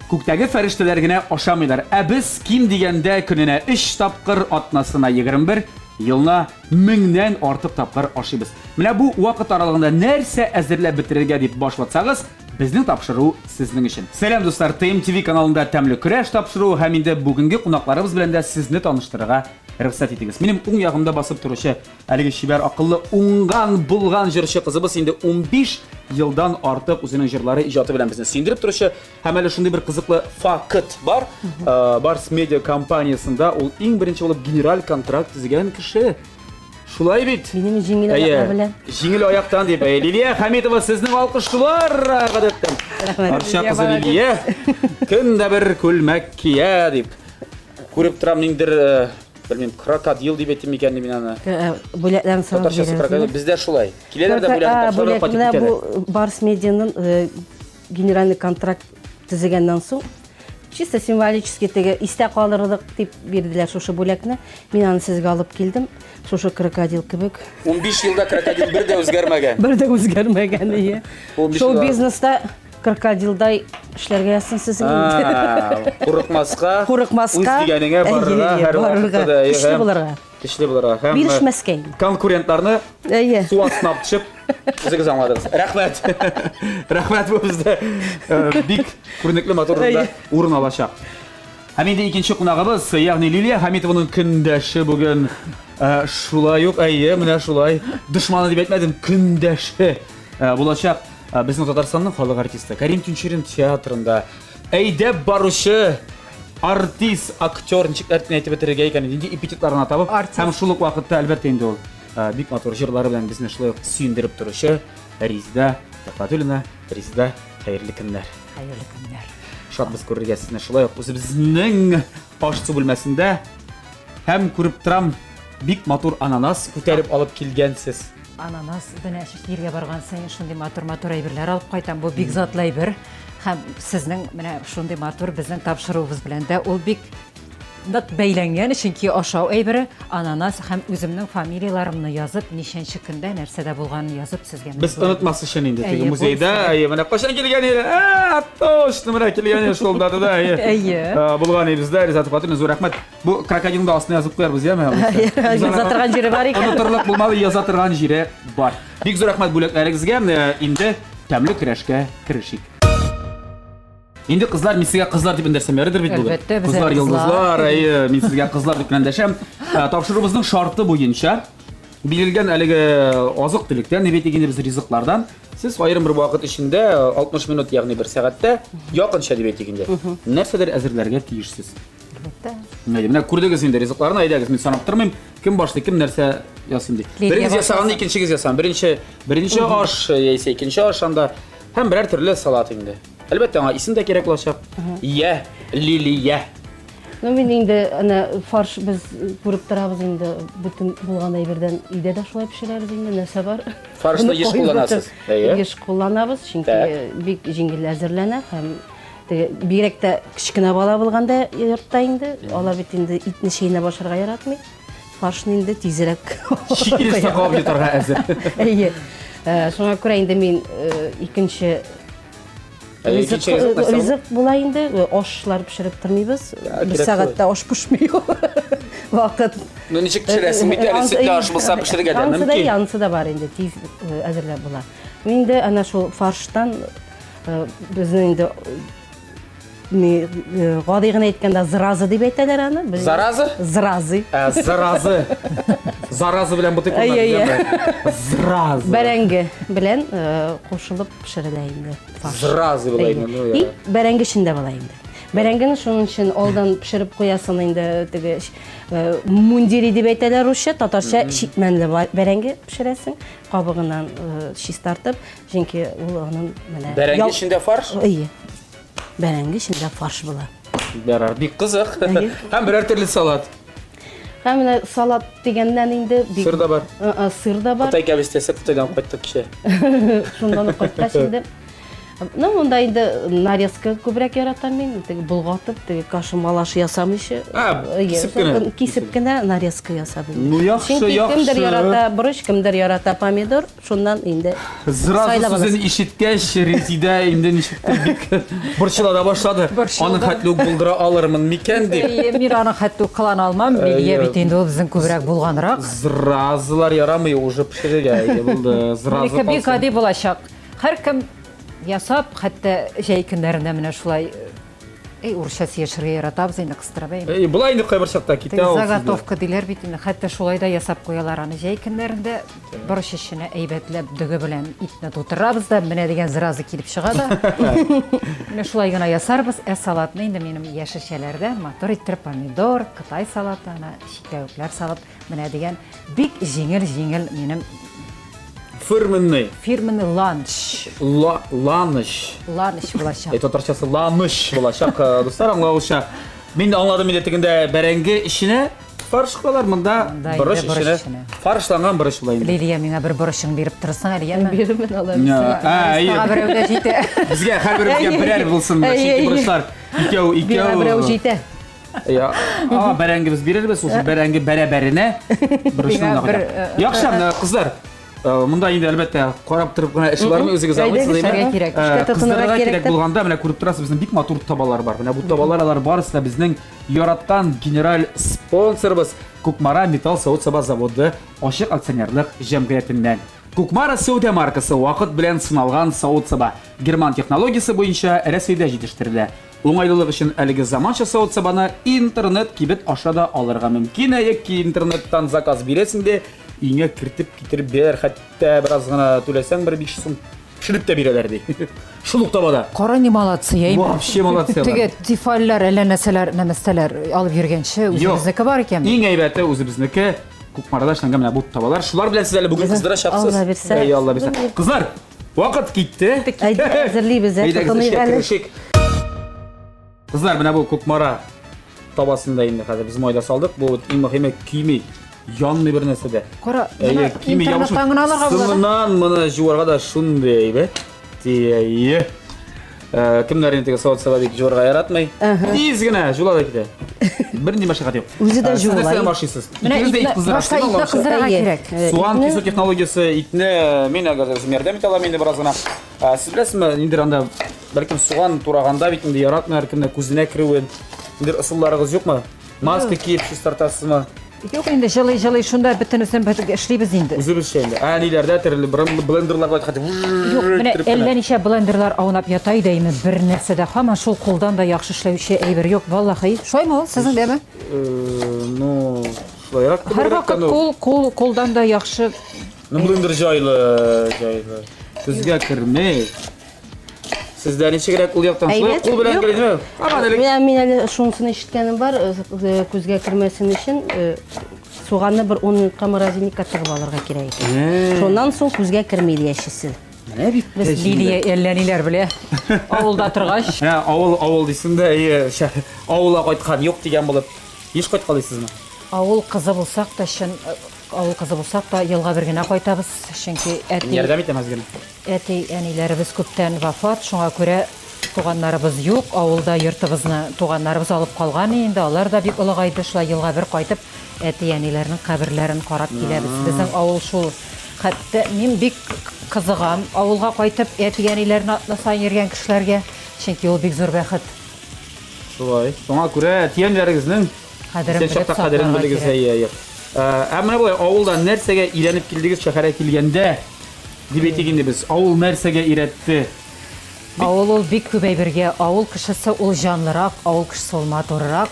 Күктәге фәрештәләр генә ашамыйлар. Ә без ким дигәндә көненә 3 тапкыр, атнасына 21, елна 1000-нән артык тапкыр ашыйбыз. Менә бу вакыт аралыгында нәрсә әзерләп бетерергә дип башлатсагыз, безнең тапшыру сезнең өчен. Сәлам дуслар, ТМТV каналында тәмле көрәш тапшыру һәм инде бүгенге кунакларыбыз белән дә сезне таныштырырга рөхсәт итегез. Минем уң ягымда басып торучы әлеге шибәр акыллы уңган булган җырчы кызыбыз инде 15 елдан артык үзенең җырлары иҗаты белән безне сөендереп торучы һәм әле шундый бер кызыклы факт бар. Барс медиа компаниясында ул иң беренче булып генераль контракт төзегән кеше. Шулай бит. Минем җиңел аяк белән. Җиңел аяктан дип. Лилия Хәмитова сезнең алкышлар гадәттән. Арча кызы Лилия кемдә бер күлмәк кия дип. Күреп торам ниндер белмим крокодил дип әйтим икән мин аны. Бүләкләрен сорап бирәм. Бездә шулай. Киләләр дә бүләк тапшырып кайтып бу Барс медианың генеральный контракт төзегәннән соң чисто символически теге истә калырлык дип бирделәр шушы бүләкне. Мин аны сезгә алып килдем. Шушы крокодил кебек. 15 елда крокодил бер дә үзгәрмәгән. Бер дә үзгәрмәгән, ие. Шоу бизнеста крокодилдай эшләргә язсын сезгә. Курыкмаска. Үз дигәнеңә барырга, һәр вакытта эшле булырга. Эшле булырга һәм Бирешмәскә. Конкурентларны су астына төшеп үзегез аңладыгыз. Рәхмәт. Рәхмәт бу бездә бик күренекле моторында урын алачак. Һәм инде икенче кунагыбыз, ягъни Лилия Хәмитованың көндәше бүген шулай ук, менә шулай дошманы дип әйтмәдем, көндәше булачак. Безнең Татарстанның халык артисты Кәрим Тинчурин театрында әйдәп баручы артист, актер, ничекләр әйтеп бетерергә икән, инде эпитетларны табып, һәм шул ук вакытта әлбәттә инде ул бик матур җырлары белән безне шулай ук сөендереп торучы Резида Тәфәтуллина. Резида, хәерле көннәр. Хәерле көннәр. Шатбыз күрергә сезне шулай ук үзебезнең аш-су бүлмәсендә һәм күреп торам бик матур ананас күтәреп алып килгәнсез. Ананас белән җиргә барган саен шундый матур әйберләр алып кайтам. Бу бик затлы әйбер. Һәм сезнең менә шундый матур безнең тапшыруыбыз белән дә ул бик нык бәйләнгән, чөнки ашау әйбере ананас һәм үземнең фамилияларымны язып, ничәнче көндә нәрсәдә булганын язып сезгә. Без онытмас өчен инде теге музейда, менә кайчан килгән иде? Точно менә килгән шул датада. Булган бездә Резида Тәфәтуллина, зур рәхмәт. Бу крокодилның астына язып куярбыз, яме? Яза торган җире бар икән. Онытырлык булмады, яза торган җире бар. Бик зур рәхмәт бүләкләрегезгә. Инде тәмле көрәшкә керешик. Инде кызлар, мин сезгә кызлар дип эндәшәм, ярыйдыр бит бүген. Кызлар, йолдызлар, мин сезгә кызлар дип эндәшәм. Тапшыруыбызның шарты буенча бирелгән әлеге азык-төлектән, нибәтигендә без ризыклардан сез аерым бер вакыт эчендә 60 минут, ягъни 1 сәгатьтә якынча нибәтигендә нәрсәдер әзерләргә тиешсез. Менә күрдегез инде ризыкларны, әйдәгез, мин санап тормыйм, кем башлый, кем нәрсә ясый ди. Беренче ясаганны икенчегез ясаган. Беренче аш яисә икенче аш анда һәм берәр төрле салат инде. Әлбәттә, аңа исем дә кирәк булачак. Лилия. Мин инде ана фарш без күреп торабыз инде бүтән булган әйбердән өйдә дә шулай пешерәбез инде, нәрсә бар. Фаршны еш кулланасыз. Еш кулланабыз, чөнки бик җиңел әзерләнә һәм бигрәк тә кичкенә бала булганда йортта инде, алар бит инде итне шәйнә башырга яратмый. Фаршны инде тизрәк Чирестә кабул итәргә әзер. Шуңа күрә инде мин икенче ризык була инде, ашлар пешереп тормыйбыз. 1 сәгатьтә аш пешми. Вакыт. Ничек пешерәсең бит әле сөтле аш булса пешерергә дә мөмкин. Янсы да бар инде, тиз әзерләп була. Мин дә ана шул фарштан безнең инде гади гына әйткәндә зразы дип әйтәләр аны. Заразы? Зразы. Заразы. Заразы белән бутык булмады. Зразы. Бәрәңге белән кушылып пешерелә инде. Зразы була инде. Бәрәңге эчендә була инде. Бәрәңгене шуның өчен алдан пешереп куясың инде, теге мундири дип әйтәләр русча, татарча шикмәнле бәрәңге пешерәсең, кабыгыннан чистартып, чөнки ул аның менә бәрәңге эчендә фарш? Бәрәңге эчендә фарш була. Бәрәр бик кызык. Һәм берәр төрле салат. Һәм менә салат дигәннән инде сыр да бар. Сыр да бар. Кытай кәбестәсе Кытайдан кайттык кичә. Шундан ук кайткач инде Мында инде нарезка күбрәк яратам мин. Теге булгатып, теге кашы малашы ясамыйчы. Кисеп кенә. Кисеп кенә нарезка ясап. Ну, яхшы, Кемдер яхшы. ярата борщ, кемдер ярата помидор, шуннан инде Сразу сайлап сүзен аласың. ишеткәч, Резида инде ничектер бик борчылана башлады. Аны хәтле үк булдыра алырмын микән дип. Мин аны хәтта кылан алмам. Лилия бит инде ул безнең күбрәк булганрак. Зразылар ярамый уже пешерергә булды. Зразы Бик калсын. гади булачак. Һәркем ясап, хәтта җәй көннәрендә менә шулай урысча сөйләшергә яратабыз инде кыстырабыз. Булай инде кайбер чакта китә ул. Заготовка диләр бит инде, хәтта шулай да ясап куялар аны җәй көннәрендә борщ эченә әйбәтләп дөге белән итне тутырабыз да, менә дигән зразы килеп чыга да. Менә шулай гына ясарбыз. Салатны инде минем яшелчәләрдән матур иттереп помидор, Кытай салатына, чикләвекләр салып, менә дигән бик җиңел минем фирменный ланч. Ланыш. Ланч булачак. Татарчасы ланыш булачак. Дуслар, аңлаучы. Мин аңладым инде тегендә бәрәңге ишенә фарш кылалар, монда борщ ишенә. Фаршланган борщ була инде. Лилия миңа бер борщың биреп торсын әле, яме? Бирмен алам. Сага берәүгә җитә. Безгә һәрберебезгә берәр булсын. Чөнки борщлар икәү. Берәү җитә. Я, бәрәңгебез бирербез, ул бәрәңге бәрәбәренә борщны куя. Яхшы, кызлар. Монда инде әлбәттә карап торып кына эш бармы, үзегез аңлыйсыз кирәк. Кызларга кирәк булганда менә күреп торасыз, безнең бик матур табалар бар. Менә бу табалар алар барысы да безнең яраткан генераль спонсорыбыз Кукмара металл савыт-саба заводы ачык акционерлык җәмгыятеннән. Кукмара Сәүдә маркасы вакыт белән сыналган савыт-саба герман технологиясе буенча Рәсәйдә җитештерелә. Уңайлылык өчен әлеге заманча савыт-сабаны интернет кибет аша да алырга мөмкин. Яки интернеттан заказ бирәсең дә иңә кертеп китереп бер, хәтта бераз гына түләсәң 500 сум пешереп тә бирәләр ди. Шул ук табада. Кара ни молодцы, я им. Вообще молодцы. Теге тифальләр, әллә нәрсәләр, нәмәстәләр алып йөргәнче үзебезнеке бар икән. Иң әйбәте үзебезнеке Кукмарада эшләнгән менә бу табалар. Шулар белән сез әле бүген кыздырачаксыз. Алла бирсә. Алла бирсә. Кызлар, вакыт китте. Әзерлибез, Әйдәгез, кызлар, менә бу Кукмара табасында инде хәзер без майда салдык. Бу иң мөһиме кими. Янмый бер нәрсә дә. Кара, интернеттан гына алырга була. Сымнан моны җуарга да шундый әйбәт. Тие. Кемнәр инде савыт-саба бик җуарга яратмый. Тиз генә җула да китә. Бер ни мәшәкать юк. Үзе дә җуалай. Сез нәрсә башыйсыз? Менә башка итне кыздырырга кирәк. Суган кисү технологиясе итне мин әгәр үзем ярдәм итә алам инде бераз гына. Сез беләсезме, инде анда бәлки суган тураганда бит инде яратмый һәркемне күзенә керүен. Инде ысулларыгыз юкмы? Маска киеп шиш тартасызмы? Юк инде җылый шунда бөтенесен эшлибез инде. Үзебез инде. Ниләрдә төрле блендерлар бар хәтта. Юк, менә әллә ничә блендерлар аунап ята иде инде бер нәрсәдә һаман шул кулдан да яхшы эшләүче әйбер юк, валлаһи. Шулаймы ул сезнең дәме? Ну, шулайрак. Һәрвакыт кулдан да яхшы. Блендер җайлы. Күзгә кермәй. Сездә ничегрәк ул яктан шулай кул белән киләме? Мин әле шунысын ишеткәнем бар, күзгә кермәсен өчен суганны бер 10 минутка морозильникка тыгып алырга кирәк икән. Шуннан соң күзгә кермәйди яшисел. Менә бит Лилия әллә ниләр белә. Авылда торгач. Авыл дисең дә, авылга кайткан юк дигән булып, еш кайткалыйсызмы? Авыл кызы булсак та авыл кызы булсак та елга бер генә кайтабыз, чөнки Ярдәм итәмез генә. Әти, әниләребез күптән вафат, шуңа күрә туганнарыбыз юк, авылда йортыбызны туганнарыбыз алып калган инде, алар да бик олыгайды, шулай елга бер кайтып, әти, әниләрнең каберләрен карап киләбез. Безнең авыл шул. Хәтта мин бик кызыгам авылга кайтып, әти, әниләрне атласа йөргән кешеләргә, чөнки ул бик зур бәхет. Шулай. Шуңа күрә тияннәрегезнең кадерен белегез. Менә булай авылдан нәрсәгә өйрәнеп килдегез шәһәргә килгәндә? Дип әйтик инде без. Авыл нәрсәгә өйрәтте? Авыл ул бик күп әйбергә, авыл кешесе ул җанлырак, авыл кешесе ул матуррак.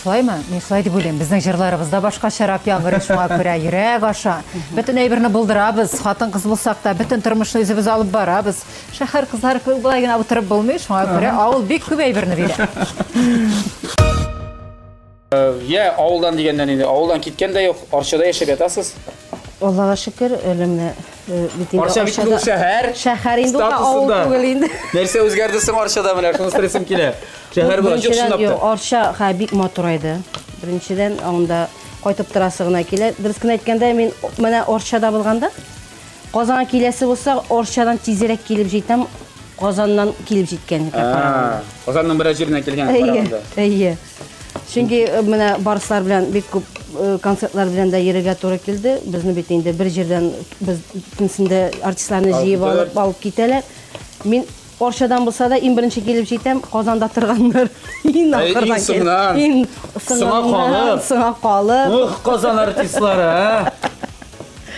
Шулаймы? Мин шулай дип уйлыйм. Безнең җырларыбызда башкачарак яңгырый, шуңа күрә йөрәк аша. Бөтен әйберне булдырабыз, хатын-кыз булсак та, бөтен тормышны үзебез алып барабыз. Шәһәр кызлары булай гына утырып булмый, шуңа күрә авыл бик күп әйберне бирә. Авылдан дигәндән инде, авылдан киткәндә юк, Арчада яшәп ятасыз. Аллага шөкер, әлемне Арча бит ул шәһәр. Шәһәр инде авыл түгел инде. Нәрсә үзгәрде соң Арчада менә, шуны стресим килә. Шәһәр булып чынлап та. Арча бик матур иде. Беренчедән анда кайтып торасы гына килә. Дөресен әйткәндә, мин менә Арчада булганда, Казанга киләсе булса, Арчадан тизрәк килеп җитәм. Казаннан килеп җиткән икән. Казанның бер җиреннән килгән караганда. Әйе. Чөнки менә барыслар белән бик күп концертлар белән дә йөрергә туры килде. Безне бит инде бер җирдән без икенчесендә артистларны җыеп алып китәләр. Мин Оршадан булса да иң беренче килеп җитәм, Казанда торганнар. Иң ахырдан. Иң сыңа калып. Ух, Казан артистлары,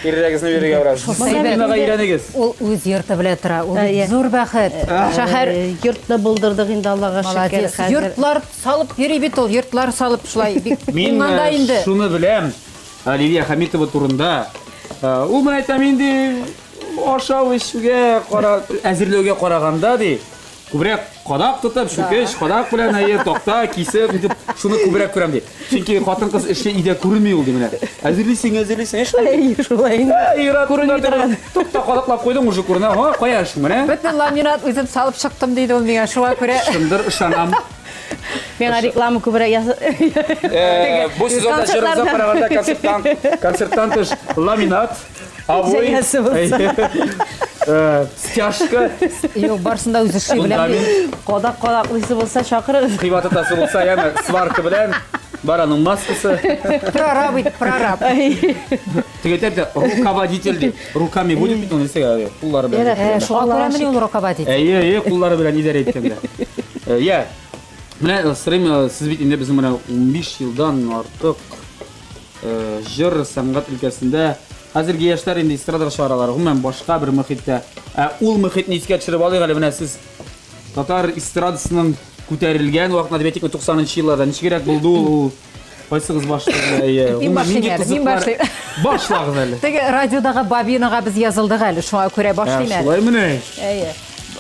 Иррәгезне бирергә барасыз. Минага өйрәнегез. Ул үз йорты белән тора. Ул зур бәхет. Шәһәр Йортны булдырдык инде, Аллага шөкер. Йортлар салып йөри бит ул. Йортлар салып шулай бик Мин уңганда инде. шуны беләм. Лилия Хамитова турында. Ул мен әйтәм инде ашау ишүгә әзерләүгә караганда ди. Күбрәк кадак тотып, шүкеш, кадак белән такта кисеп, дип шуны күбрәк күрәм ди. Чөнки хатын-кыз эше идә күренми ул ди менә. Әзерлисең, Шулай инде. Күренми такта кадаклап куйдың уже күренә. Ха, каяш менә. Бөтен ламинат үзем салып чыктым диде ул миңа. Шуңа күрә Шундыр ышанам. Мен реклама күбрәк ясап. Бу сезонда җырза караганда концерттан тыш ламинат, обои, стяжка. Юк, барсында үзе эшли беләм. Кадак-кадаклысы булса чакырыгыз. Кыйбат атасы булса, яна сварка белән бараның маскасы. Прораб. Тегетә руководитель дип, руками будет бит аны сәгә, куллары белән. Шуңа күрә менә ул руководитель. Әйе, куллары белән идарә иткәндә. Я. Менә сырым сез бит инде безнең менә 15 елдан артык җыр сәнгать өлкәсендә хәзерге яшьләр инде эстрада шаралар, гомумән башка бер мөхиттә. Ул мөхитне искә төшереп алыйк әле менә сез татар эстрадасының күтәрелгән вакытында дебетик 90нчы елларда ничегрәк булды ул? Кайсыгыз башлады? Мин башлыйм. Башлагыз әле. Теге радиодагы бабинага без язылдык әле, шуңа күрә башлыйм әле. Шулай менә. Әйе.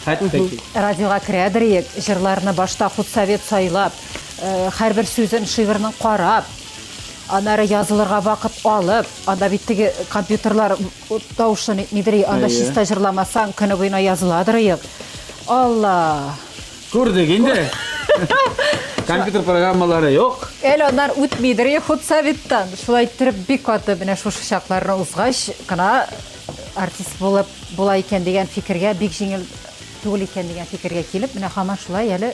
Хәтта Радиога керәдер, җырларны башта худсовет сайлап, һәрбер сүзен, шигырьнең карап, аннары язылырга вакыт алып, анда бит теге компьютерлар тавышын нидер, анда чиста җырламасаң көне буена языладыр. Алла. Күрдек инде. Компьютер программалары юк. Әле аннар үтмидер, худсоветтан. Шулай иттереп бик каты менә шушы чакларны узгач, кына артист булып була икән дигән фикергә, бик җиңел түгел икән дигән фикергә килеп, менә һаман шулай әле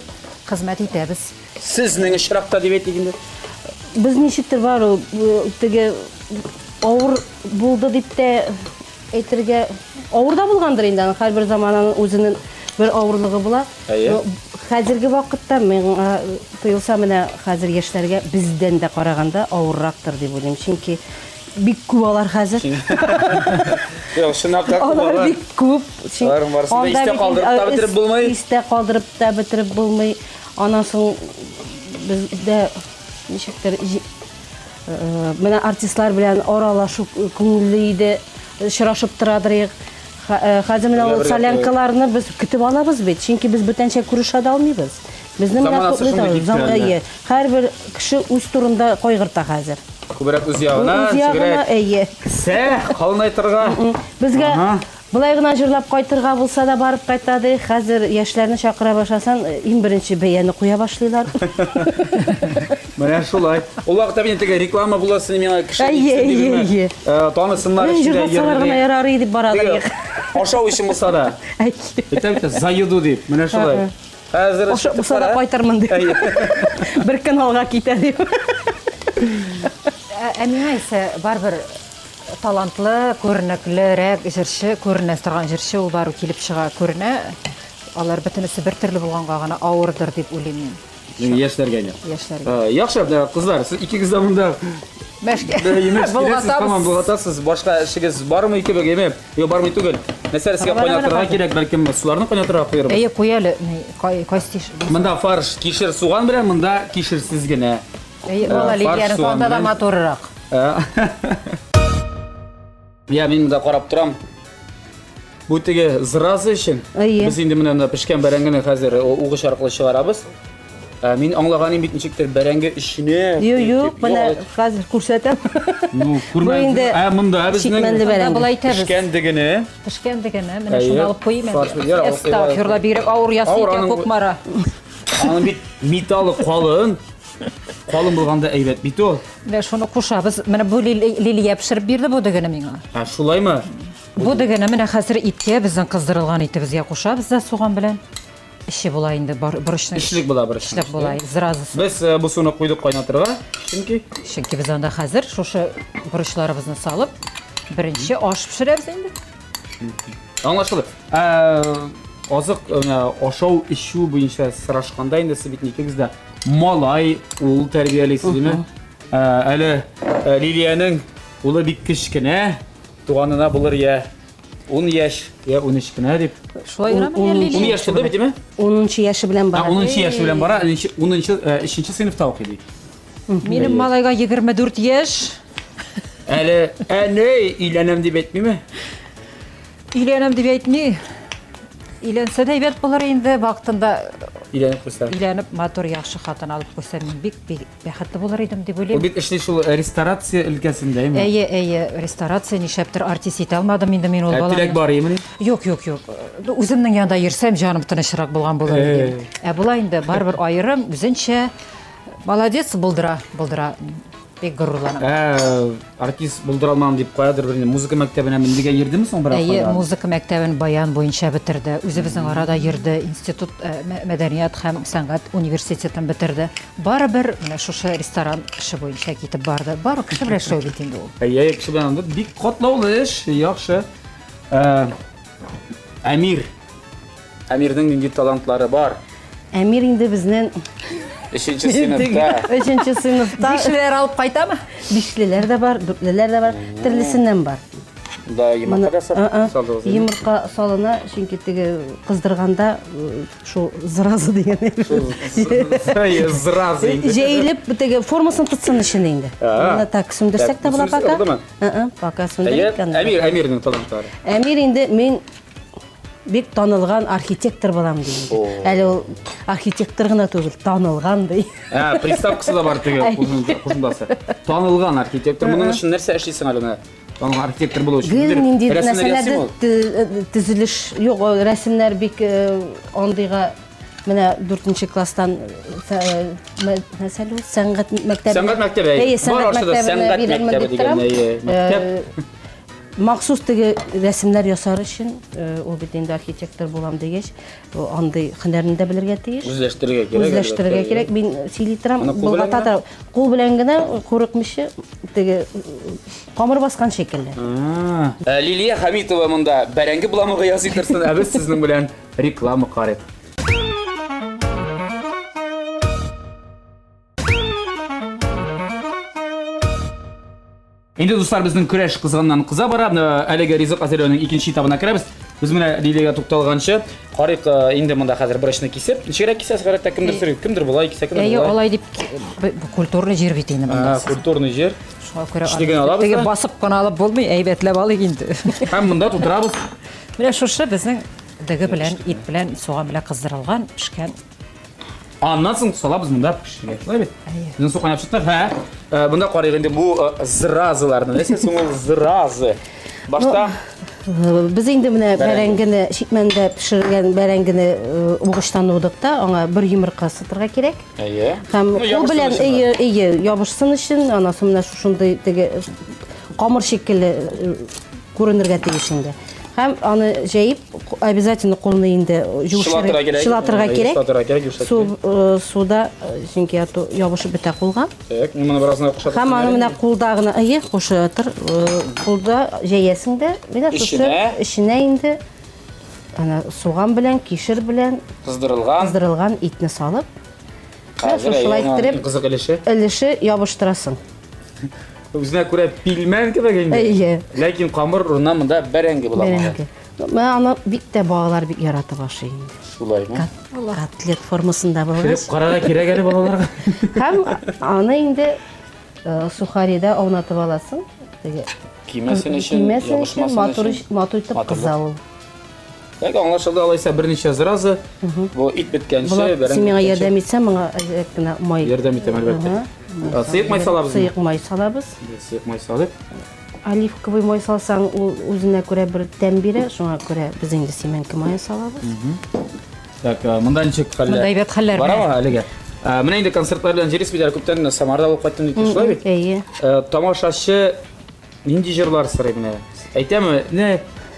хезмәт итәбез. Сезнең очракта дип әйтик инде. Без ничектер бар ул теге авыр булды дип тә әйтергә авыр да булгандыр инде. Һәрбер заманның үзенең бер авырлыгы була. Хәзерге вакытта мен тоелса менә хәзер яшьләргә бездән дә караганда авыррактыр дип уйлыйм. Чөнки бик күп алар хәзер. Юк, шунак та Алар бик күп. Аларның барысында истә калдырып та бетереп булмый. Истә калдырып та бетереп булмый. Аннан соң бездә ничектер менә артистлар белән аралашу күңелле иде, очрашып торадыр. Хәзер менә ул солянкаларны без көтеп алабыз бит. Чөнки без бүтәнчә күрешә дә алмыйбыз. Безнең менә һәрбер кеше үз турында кайгырта хәзер. Күбрәк үз ягына, әйе. Сә, калынайтырга. Безгә булай гына җырлап кайтырга булса да барып кайтады. Хәзер яшьләрне чакыра башласаң, иң беренче бәяне куя башлыйлар. Менә шулай. Ул вакытта мин теге реклама буласы миңа кеше Әйе. Танысыннар өчен гына ярар иде баралар. Ашау өчен булса да. Әйтәм, заеду дип. Менә шулай. Хәзер булса да кайтырмын дип. Бер көн алга китә дип. Миңа исә барбер талантлы, күренеклерәк җырчы, күренә торган җырчы ул бару килеп чыга күренә. Алар бөтенесе бер төрле булганга гына авырдыр дип уйлыйм мин. Яшьләргә. Яшьләргә. Яхшы, кызлар, сез икегез дә монда Мәшкә. Тамам булгатасыз. Башка эшегез бармы икебез еме? Юк, бармый түгел. Нәрсәсегә кайнатырга кирәк, бәлки суарны кайнатырга куярбыз. Әйе, куя әле. Кайстиш. Монда фарш, кишер суган белән, монда кишерсез генә. Әйе, вала Лидияның фонда да моторырак. Я мин да карап торам. Бу теге зразы өчен. Без инде менә пешкән бәрәңгене хәзер угыш аркылы чыгарабыз. Мин аңлаганым бит ничектер бәрәңге эшенә. Юк, менә хәзер күрсәтәм. Ну, күрмәдем. Монда безнең булай итәбез. Пешкәндегене, менә шуны алып куйым әле. Эстафирла биреп авыр ясый икән кукмара. Аның бит металлы калын. Калын булганда әйбәт бит ул. Менә шуны кушабыз. Менә бу Лилия пешереп бирде бу дигәне миңа. Шулаймы? Бу дегене менә хәзер иткә безнең кыздырылган итебезгә кушабыз да суган белән. Ише була инде борычны. Ишлек була борыч. Ишлек була. Зразы. Без бу суны куйдык кайнатырга. Чөнки без анда хәзер шушы борычларыбызны салып, беренче аш пешерәбез инде. Аңлашылды. Азык ашау ишү буенча сорашканда инде сез бит никегездә малай ул тәрбиялисезме? Әле Лилияның улы бик кечкенә, туганына булыр я 10 яшь, я 13 кенә дип. Шулай гына Лилия. 10 яшь булды битме? 10 яшы белән бара. 10 яшь белән бара, 10-нче сыйныфта укый ди. Минем малайга 24 яшь. Әле әнәй өйләнәм дип әйтмиме? Өйләнәм дип әйтми. Өйләнсә дә әйбәт булыр инде вакытында. Өйләнеп куйса. Өйләнеп матур яхшы хатын алып куйса, мин бик бәхетле булыр идем дип Ул уйлыйм. бит эшли шул ресторация өлкәсендәме? Әйе, ресторация нишләптер артист итә алмадым инде мин ул баланы. Теләк бар имени? Юк. Үземнең янда йөрсәм җаным тынычрак булган булыр иде. Була инде барбер аерым үзенчә молодец булдыра. Бик горурланам. Артист булдыра алмам дип куядыр бер музыка мәктәбенә мендигән йөрдеме соң бер Әйе, музыка мәктәбен баян буенча бетерде. Үзебезнең арада йөрде, институт мәдәният һәм сәнгать университетын бетерде. Барыбер менә шушы ресторан эше буенча китеп барды. Бары кеше белән эшләү бит инде ул. Әйе, кеше белән бик катлаулы эш, яхшы. Әмирнең нинди талантлары бар? Әмир инде безнең 3-нче сыйныфта. 3-нче сыйныфта Бишлеләр алып кайтамы? бишлеләр дә бар, дүртлеләр дә бар, төрлесеннән бар. Да, йомырка салдыгыз. Йомырка салына, чөнки теге кыздырганда шул зразы дигән. Зразы инде. Җәелеп теге формасын тотсын өчен инде. Аны так сүндерсәк тә була пока. Пока сүндерик. Әмирнең талантлары. Әмир инде мин бик танылган архитектор булам ди. Әле ул архитектор гына түгел, танылган ди. Приставкасы да бар теге кушындасы. Танылган архитектор. Моның өчен нәрсә эшлисең әле? Танылган архитектор булу өчен. Нинди нәрсәләрдә төзелеш юк, рәсемнәр бик андыйга менә 4-нче класстан мәсәле сәнгать мәктәбе. Сәнгать мәктәбе. Сәнгать мәктәбе дигән мәктәп. Махсус теге рәсемнәр ясар өчен ул бит инде архитектор булам дигәч, андый һөнәрне дә белергә тиеш. Үзләштерергә кирәк. Мин сөйли торам, булгата кул белән генә курыкмыйча теге камыр баскан шикелле. Лилия Хамитова монда бәрәңге буламыгы ясый торсын, ә без сезнең белән реклама карыйк. Инде дуслар, безнең көрәш кызганнан кыза бара. Әлеге Ризык Азерёның 2нче этабына керәбез. Без менә Лилиягә тукталганча, карыйк инде монда хәзер борычны кисеп, ничегрәк кисәс гарәттә кемдер булай кисә кемдер булай. Әйе, алай дип культурный җир бит инде монда. Культурный җир. Шуңа күрә теге басып кына алып булмый, әйбәтләп алыйк инде. Һәм монда тутырабыз. Менә шушы безнең дөге белән, ит белән, суган белән кыздырылган, пешкән. Аннан соң салабыз монда пешергә. Шулай бит? Безнең су кайнап чыкты. Монда карыйк инде бу зразыларны. Нәрсә соң ул зразы? Башта Без инде менә бәрәңгене шикмәндә пешергән бәрәңгене угыштан удык та, аңа бер йомырка сытырга кирәк. Әйе. Һәм ул белән ябышсын өчен, анасы менә шушындай теге камыр шикелле күренергә тиеш инде. Һәм аны җәеп обязательно кулны инде чылатырга кирәк. Суда чөнки ябышып бетә кулга. Так, моны бераздан кушатып. Һәм аны менә кулда гына кушатыр. Кулда җәясең дә, менә шушы эченә инде ана суган белән, кишер белән кыздырылган итне салып, шулай иттереп кызык өлеше ябыштырасың. Үзенә күрә пилмән кебек инде. Ләкин камыр урыннан монда бәрәңге була. Мен аны бик тә балалар бик ярата башлый инде. Шулаймы? Котлет формасында булган. Киреп карарга кирәк әле балаларга. Һәм аны инде сухарида аунатып аласың. Теге кимәсен өчен, матур итеп кызау. Як аңлашылды, алайса берничә зразы. Бу ит биткәнче бәрәңге. Син миңа ярдәм итсәң, миңа генә май. Ярдәм итәм әлбәттә. Сыйык май салабыз. Сыйык май салабыз. Сыйык май салып. Оливковый май салсаң, ул үзенә күрә бер тәм бирә, шуңа күрә без инде семенке май салабыз. Так, монда ничек хәлләр? Монда әйбәт хәлләр. Барамы әлегә? Менә инде концертлар белән җирис бит, күптән Самарда булып кайттым дип шулай бит. Әйе. Тамашачы нинди җырлар сорый менә? Әйтәме,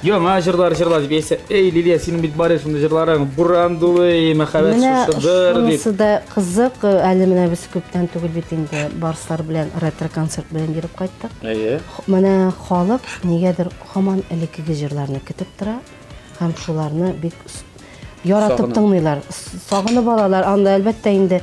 Яңа җырлар дип әйтсә, эй Лилия, синең бит бар шундый җырларың, бурандулы, мәхәббәт Менә шушыдыр дип. шунысы да кызык, әле менә без күптән түгел бит инде барслар белән ретро концерт белән йөреп кайттык. Әйе. Менә халык нигәдер һаман элеккеге җырларны көтеп тора һәм шуларны бик яратып Сагынып. тыңлыйлар. Сагынып алалар. Анда әлбәттә инде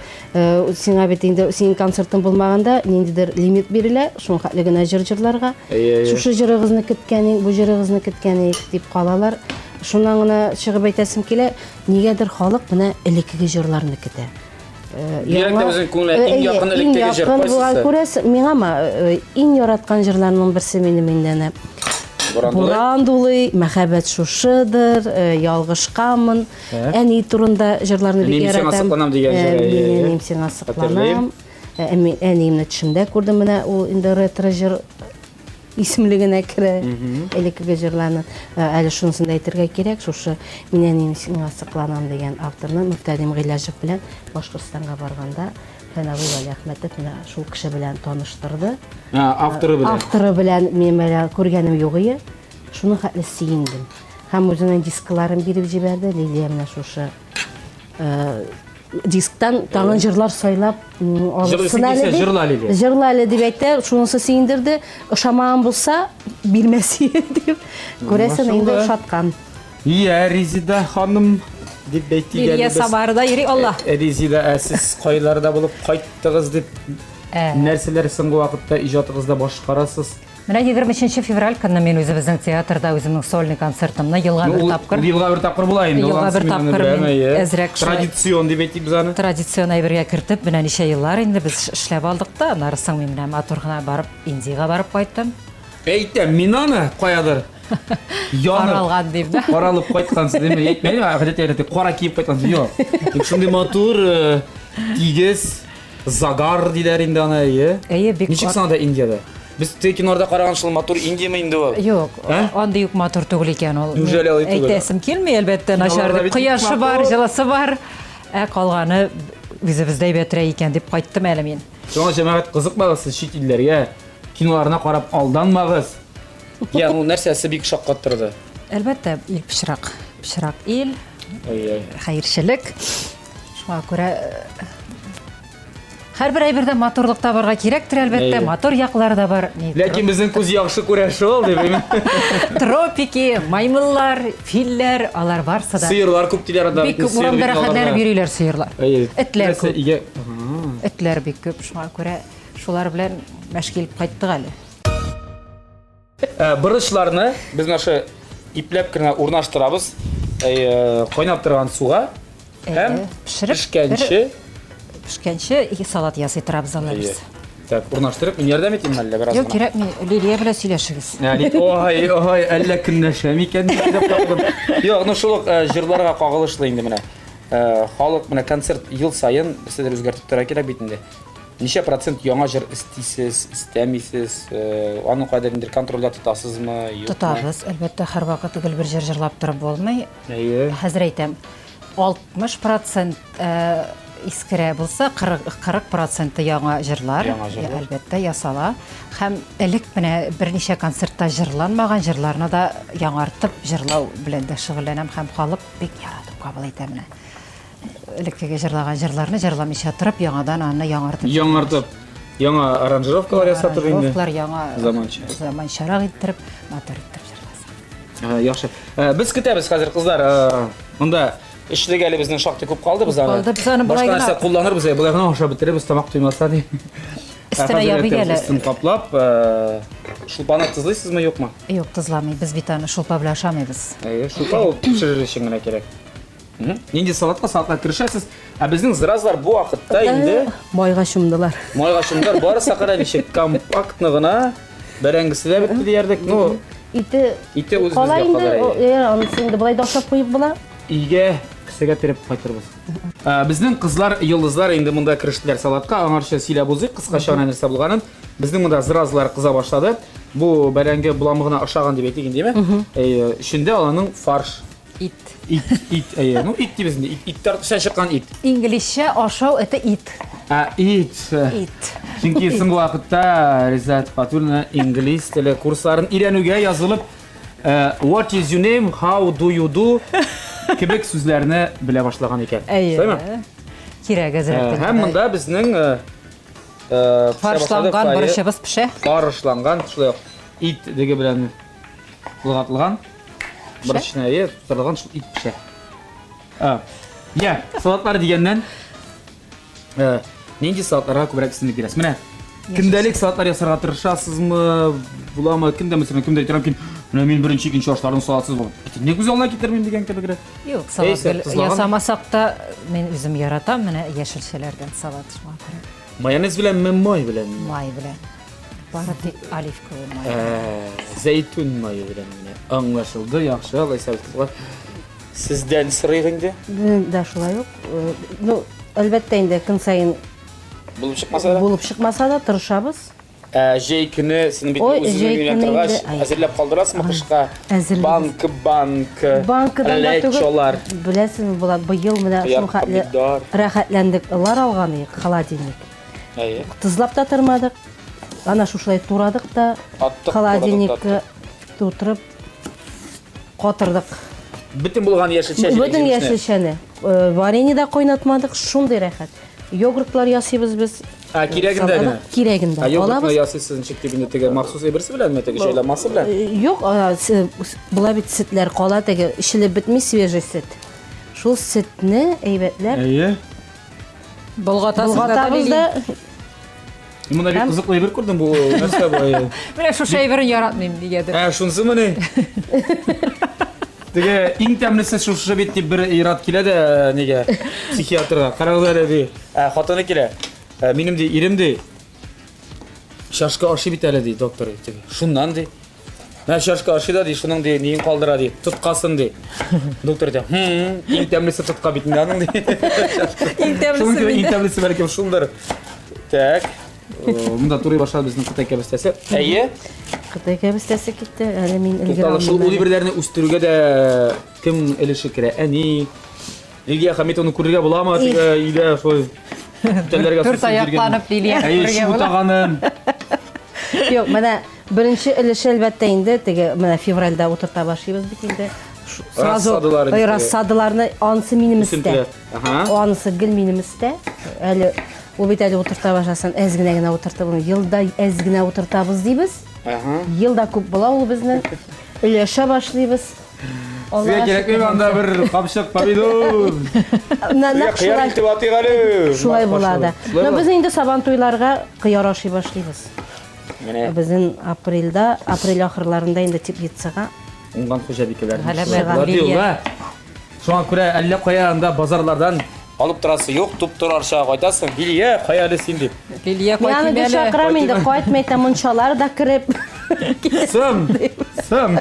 сиңа бит инде синең концертың булмаганда ниндидер лимит бирелә, шуның хәтле генә җырларга. Әйе. Шушы җырыгызны көткәнек, бу җырыгызны көткәнек дип калалар. Шуннан гына чыгып әйтәсем килә, нигәдер халык менә элеккеге җырларны көтә. Бигрәк тә безнең күңелгә иң якын элеккеге җыр кайсысы? Күрәсең, миңа иң яраткан җырларның берсе минем инде. Бурандулы, мәхәббәт шушыдыр, ялгышкамын. Әни турында җырларны бик Мин сиңа яратам. сыкланам дигән җыр. Мин сиңа сыкланам. Әниемне төшемдә күрдем менә ул инде ретро җыр исемлегенә керә. Элеккеге җырларны әле шунысын да әйтергә кирәк. Шушы мин әнием сиңа сыкланам дигән авторны Мөфтәдим Гыйләҗев белән Башкортстанга барганда Фәнәви Вали Әхмәтов менә шул кеше белән таныштырды. Авторы белән. Авторы белән мин менә күргәнем юк иде. Шуның хәтле сөендем. Һәм үзенең дискларын биреп җибәрде. Лилия менә шушы дисктан тагын җырлар сайлап алсын әле дип. Җырла әле дип әйтә. Шунысы сөендерде. Ошамаган булса бирмәс дип. Күрәсең инде ошаткан. Я Резида ханым дип әйтгән. Лилия Самарда йөри, Алла. Резида, сез кайларда булып кайттыгыз дип нәрсәләр соңгы вакытта иҗатыгызда башкарасыз? Менә 23 февраль көнне мин үзебезнең театрда үземнең сольный концертымны елга бер тапкыр. Елга бер тапкыр була инде. Елга бер тапкыр әзрәк традицион дип әйтик без аны. Традицион әйбергә кертеп, менә ничә еллар инде без эшләп алдык та, аннары соң мин менә Матургына барып, Индига барып кайттым. Әйтәм, мин аны каядыр Каралган дип да. Каралып кайткансыз диме? Әйтмәйм, гадәттә кара киеп кайткансыз. Юк. Тик шундый матур, тигез, загар диләр инде аны, әйе. Бик. Ничек санда Индиада? Без киноларда караган шул матур Индияме инде ул? Юк, андый юк матур түгел икән ул. Неужели алай түгел? Әйтәсем килми, әлбәттә, начар дип. Кояшы бар, җылысы бар. Калганы үзебездә әйбәтрәк икән дип кайттым әле мин. Шуңа җәмәгать кызыкмагыз сез чит илләргә. Киноларына карап алданмагыз. Я, ну нәрсәсе бик шаккаттырды. Әлбәттә, ил пычрак. Пычрак ил, Әйе. хәерчелек. Шуңа күрә һәрбер әйбердә матурлык табарга кирәктер, әлбәттә, матур яклары да бар. Ләкин безнең күз яхшы күрә шул, дип әйтәм. Тропики, маймыллар, филләр, алар барса да. Сыерлар күп диләр анда. Бик күп урамда рәхәтләнеп йөриләр сыерлар. Этләр күп. Игә. Этләр бик күп, шуңа күрә шулар белән мәшгиль кайттык әле. Бырышларны без нашы ипләп кенә урнаштырабыз. Кайнап торган суга һәм пешкәнче салат ясый торабыз алабыз. Так, урнаштырып, мин ярдәм итим әллә бераз. Юк, кирәкми, Лилия белән сөйләшегез. Ой, әллә көнләшәм икән дип калдым. Юк, ну шул җырларга кагылышлы инде менә. Халык менә концерт ел сайын сезләр үзгәртеп тора кирәк бит инде. Ничә процент яңа җыр истисез, истәмисез, аны кадәрлендер контрольдә тотасызмы, юкмы? Тотабыз, әлбәттә, һәр вакыт гел бер җыр җырлап торып булмый. Әйе. Хәзер әйтәм, 60% искерә булса, 40% яңа җырлар, әлбәттә, ясала. Һәм элек менә берничә концертта җырланмаган җырларны да яңартып җырлау белән дә шөгыльләнәм һәм халык бик яратып кабул итә менә. Элеккеге җырлаган җырларны җырламыйча торып, яңадан аны яңартып, яңа аранжировкалар ясатып инде. Аранжировкалар яңа заманчарак иттереп, матур итеп җырласа. Яхшы. Без көтәбез хәзер кызлар. Монда эшлек әле безнең шактый күп калды, без аны. Башка нәрсә кулланырбыз, болай гына ашап битеребез, тамак туймаса ди. Өстенә ябый әле. Өстен каплап, шулпаны тызлыйсызмы, юкмы? Юк, тызламый. Без бит аны шулпа белән ашамыйбыз. Шулпа ул пешерер өчен генә кирәк. Нинди салатка керешәсез. Безнең зразлар бу вакытта инде майга чумдылар. Майга чумдылар, барысы кара ничек компактны гына бәрәңгесе дә бетте диярдек. Ну, ите үзебезгә калай. Анысы инде болай да ашап куеп була. Игә кесәгә тереп кайтырбыз. Безнең кызлар, йолдызлар инде монда керештеләр салатка. Аңарча сөйләп узыйк, кыскача гына нәрсә булганын. Безнең монда зразлар кыза башлады. Бу бәрәңге буламыгына ашаган дип әйтик инде, Шундый аларның фарш. Ит. Әйе, ну ит дибез инде. Ит тартышан чыккан ит. Инглизчә ашау это ит. Ит. Ит. Чөнки соңгы вакытта Резат Фатулина инглиз теле курсларын өйрәнүгә язылып What is your name? How do you do? Кебек сүзләрне белә башлаган икән. Әйе. Кирәк әзрәк. Һәм монда безнең фаршланган борычыбыз пеше. Фаршланган, шулай ит деге белән кылгатылган. Борычны тутырылган шул ит пеше. Я, салатлар дигәннән нинди салатларга күбрәк өстенлек бирәсез? Менә көндәлек салатлар ясарга тырышасызмы? Буламы? Кемдә мәсәлән, кемдә әйтәм ки, менә мин беренче, икенче ашларын салатсыз булам. Не күзална китермим дигән кебегрәк. Юк, салат ясамасак та мин үзем яратам, менә яшелчәләрдән салат шуңа күрә. Майонез белән, май белән. Май белән. Бары тик оливка май. Зәйтүн майы белән менә. Аңлашылды, яхшы, алайса кызлар. Сездән сорыйк инде. Да шулай ук. Ну, әлбәттә инде көн сайын булып чыкмаса да тырышабыз. Җәй көне син бит үзеңне уйландыргач, әзерләп калдырасызмы кышка? Банкадан да түгел. Беләсезме, була быел менә шул хәтле рәхәтләндек, лар алган идек, холодильник. Әйе. Тызлап та тормадык. Ана шушылай турадык та холодильникка тутырып катырдык. Бүтән булган яшелчә. Бүтән яшелчәне. Варенье да кайнатмадык, шундый рәхәт. Йогуртлар ясыйбыз без. Кирәгендә генә. Кирәгендә. Йогуртны ясыйсыз ничек дигәндә теге махсус берсе беләнме, теге шәйләмасы белән? Юк, була бит сөтләр кала, теге ишелеп бетми свежий сөт. Шул сөтне әйбәтләп. Әйе. Болгатабыз да. Моны бик кызыклы бер күрдем бу нәрсә бу. Менә шу шәйберен яратмыйм дигәдер. Шунсымы ни? Теге иң тәмлесе шушы бит дип бер ират килә дә нигә? Психиатрга. Карагызлар ди. Хатыны килә. Минем ди, ирем ди. Шашка ашы бит әле ди, доктор. Шуннан ди. Менә шашка ашы да ди, шуның ди, нең калдыра ди, тоткасын ди. Доктор ди, иң тәмлесе тотка бит аның ди. Иң тәмлесе бәлки шулдыр. Так. Монда турый башлады безнең Кытай кәбестәсе. Әйе. Кытай кәбестәсе китте. Әле мин илгәр шул улиберләрне үстерүгә дә кем өлеше керә? Әни. Лилия Хамитовны күрергә буламы? Теге өйдә шул Төрт аякланып Лилия күрергә буламы? Юк, менә беренче өлеше әлбәттә инде теге менә февральдә утырта башлыйбыз бит инде. Сразу рассадыларны анысы минеместә. Анысы гел минеместә. Әле ул бит әле утырта башласын, әз генә утыртып, елда әз генә утыртабыз дибез. Елда күп була ул безнең. Өлеше башлыйбыз. Сезгә кирәкме анда бер капчык помидор? Кыяр итеп атыйк әле. Шулай була да. Без инде сабан туйларга кыяр ашый башлыйбыз. Безнең апрель ахырларында инде теплицага уңган хуҗабикәләр. Шуңа күрә әллә кая анда базарлардан алып торасы юк, туп-тур арчага кайтасың. Лилия, каялы син дип. Лилия кайтмый әле. Яны чакырам инде, кайтмый та мунчалар да кирип. Сым.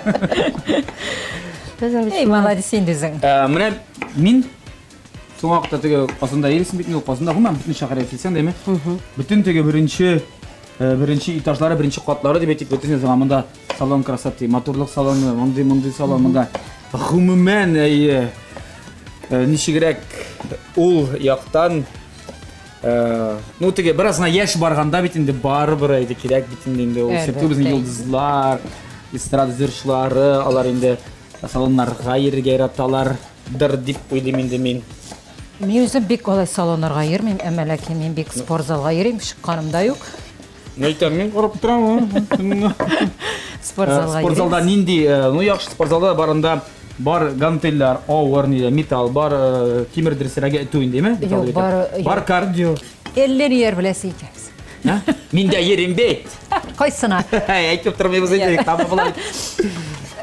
Эй, молодец инде үзең. Менә мин соң вакытта теге Казанда йөрисем бит, Казанда гомумән бөтен шәһәргә килсәң дәме? Бөтен теге беренче этажлары, беренче катлары дип әйтик, бөтен заманда салон красоты, моторлык салоны, мондый салон монда. Гомумән ничегрәк ул яктан ну теге беразна яшь барганда бит инде барыбер әйде кирәк бит инде ул сәптә безнең йолдызлар, эстрада җырчылары, алар инде салоннарга йөрергә яраталардыр дип уйлыйм инде мин. Мин үзем бик алай салоннарга йөрмим, әмма ләкин мин бик спортзалга йөрим, чыкканымда юк. Әйтәм, мин карап торам. Спортзалда нинди, ну яхшы спортзалда барында бар гантельләр, авыр ниде, металл, бар тимер дрессерәгә этү индеме? Бар кардио. Әлләр йөр беләсе икәнсез. Мин дә йөрим бит. Кайсына? Әйтеп тормыйбыз инде, табы булай.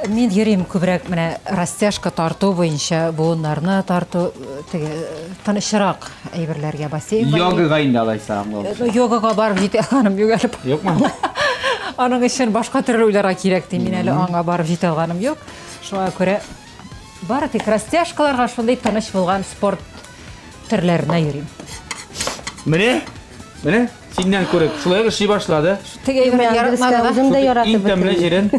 Мин йөрим күбрәк менә растяжка тарту буенча, буыннарны тарту, теге тынычрак әйберләргә бассейн. Йогага инде алайса. Йогага барып җитә алганым юк әле. Юкмы? Аның өчен башка төрле уйларга кирәк ди. Мин әле аңа барып җитә алганым юк. Шуңа күрә бары тик растяжкаларга шундый тыныч булган спорт төрләренә йөрим. Менә синнән күреп, шулай эшли башлады. Теге яратмады. Үзем дә яратып. Иң тәмле җирен.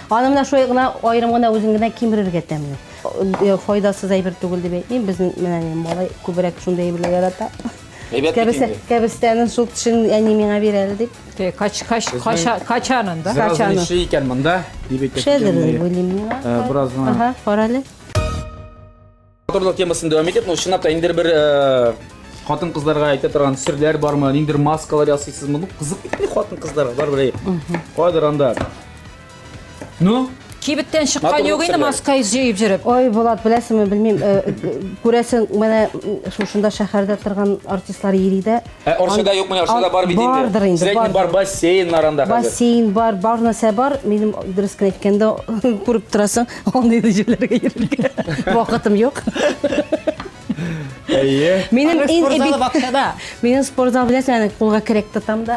Аны менә шулай гына аерым гына үзең генә кимерергә тәмле. Файдасыз әйбер түгел дип әйтмим. Безнең менә малай күбрәк шундай әйберләр ярата. Кәбістәнің шул тішін әне меңа берәлі деп. Качанында. Заразный ши екен мында. Шәдір ойлайм меңа. Біраз ғана. Қаралы. Моторлық темасын дөйім етіп, шынап та ендер бір қатын қыздарға айта тұрған сүрлер бар ма, ендер маскалар ясайсыз мұны қызып кетті қатын қыздарға бар бір қойдыр анда. Ну? Кейбіттен шыққан yok енді маскай жейіп жүріп. Ой, Болат, білесің, білмейм. Көресің, мәне шушында шәһәрдә тұрған артистлар ериді. Оршыда yok мұне, оршыда бар бейдейді. Бардыр енді, Средний бар бассейн аранда қазір. Бассейн бар, бар нәрсе бар. Менің дұрыскін еткенде көріп тұрасың, ондайды жерлерге ерілге. Уақытым жоқ. Менің спортзал білесің, қолға керек тұтам да.